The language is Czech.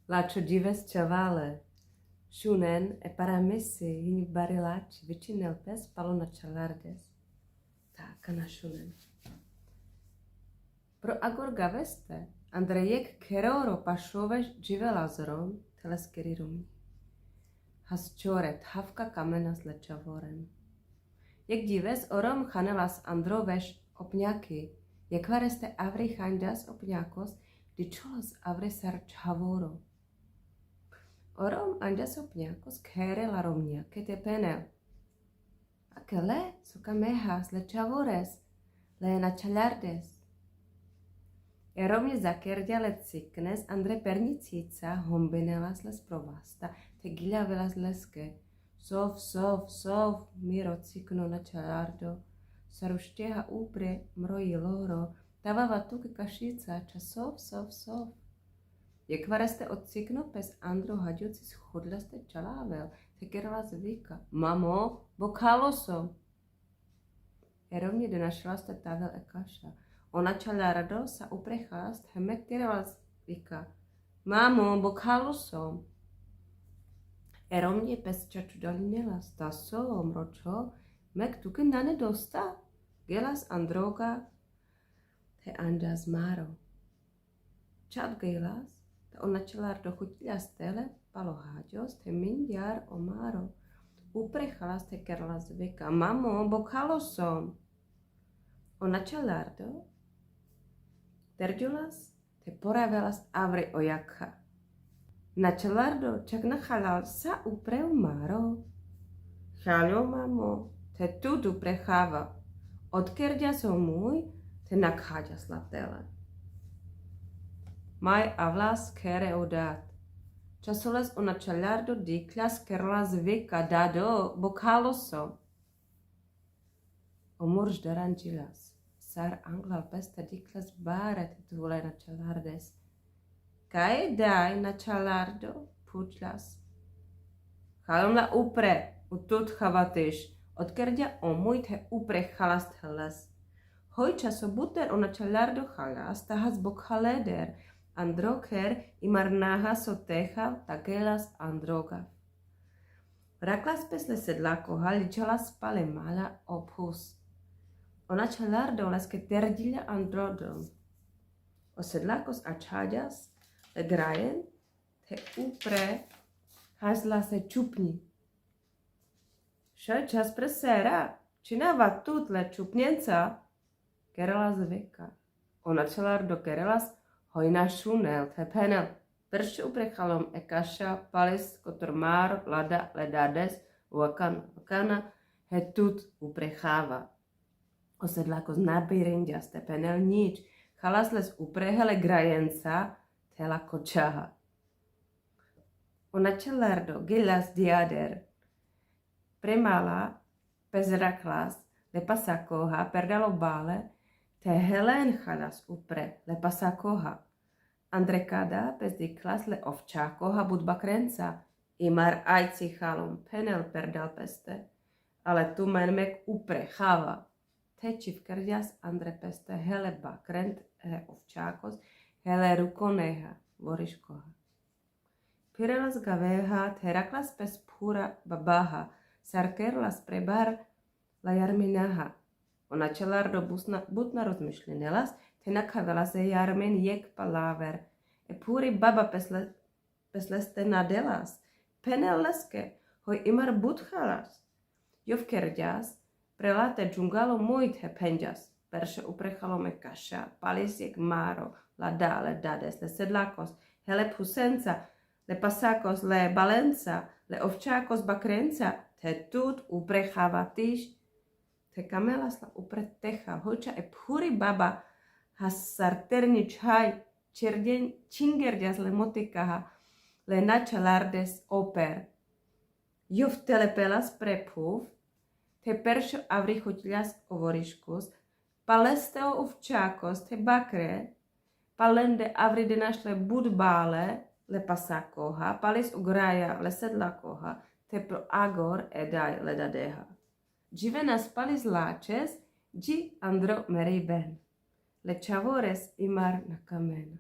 Lačo dives chavale. Shunen e paramisi hini barilaci vicinel pes palona chalardes. Tak na shunen. Pro agor gaveste, Andrejek keroro pašoveš džive lazorom, teleskeri rumi. Has čoret havka kamena s lečavoren. Jak dives orom chanelas androveš opňaky, jak vareste avri chandas opňakos, di čolos avri sar čavoro. Orom andas opňakos kere la romnia, que te penel. Akele soka mejas le čavores, le na čalardes. Romně zakerdja le ciknes Andre pernicíca hombinelas les provasta, te gila velas leske. Sov, miro cikno na čalardo. Saruštieha upre mroji loro, tavava tuki kašica, ča sov. Jak vareste od cikno pes Andro hadjuci schodlaste čalável, te kerala zvyka. Mamo, bokaloso. Romně denašlaste tavel e kaša. Ona čalardo sa uprechast hemek kerala zvyka. Mamo, bokaloso. Romně pes čaču dalinela staso, mročo, mek tuki nane dosta. Gelas Androga te andas maro. Čat gelas, te ona čalardo chutila stele, palo háďos, te mindjar o maro. Uprechalas te kerala zvyka. Mamo, bokalosom. Ona čalardo terđulas te poravelas avri ojakha. Na čalardo čak nachalal sa upreu maro. Chaljo, mamo, te tudu prechava. Odkerďa so můj, te nakháďa slatele. Maj avlas kere odat. Časoles ona čalardo diklas kerla zvyka dado bokaloso. Omurž darančilas. Sar anglal pesta diklas baret tvule na čalardes. Kaj daj na čalardo? Pučlas. Chalom la upre, utut chavatiš. Odkerďa omůj te upre chalast heles. Hoj časo buter ona čalardo chalas, tahas bok haleder. Androker imarnaha sotecha takelas androga. Raklas pesle sedlakoha ličala spale mala ophus. Ona čalardo leske terdila androdom. O sedlakos a čáďas le grajen te upre hasla se čupni. Šel čas presera, činava tutle čupněnca, kerala zvyka. Ona čalardo kerelas hojna šunel, te penel. Prš uprechalom e kaša, palis, kotormár, lada, ledades, wakana, he tut uprechava. Osedlako z nabirindia ste penel nič, chalas les uprehele grajenca, tela kočaha. Ona čalardo gilas diader. Premala, pezraklas, lepasakoha, perdalo bále, te helen chalas upre, lepasakoha. Andrekada pezdiklas le ovčákoha budba krenca, imar ajci chalom penel perdal peste, ale tu menmek upre chava. Teči vkrďas Andre peste hele bakrent he ovčákos, hele rukoneha, voriškoha. Pirelas gaveha, teraklas pes pura babaha, sarkerlas prebar la jarminaha. Ona čalardo butna rozmyšlinelas, te nakavela se jarmin jek palaver. E puri baba pesleste nadelas. Penel leske, hoj imar butchalas. Jo vkerďas, prelate džungalo mojte penďas. Perše uprechalo me kaša, palis jek máro, la dále dades, le sedlakos, hele pusenca, le pasakos, le balenca, le ovčákos bakrenca, te tut uprechavatíš, te kamelas la upretecha, hoča e puri baba, has sarterni čaj, čingerďas le motikaha, le načalardes oper. Jo v telepelas prepuv, te peršo avri chotilas ovoriškus, palesteo ovčákos, te bakre, palende avri de našle budbále, le pasakoha, palis ugraja, le sedlakoha, te pro agor edaj ledadeha. Dživenas palis láčes, dži andro merej ben. Le čavores imar na kamena.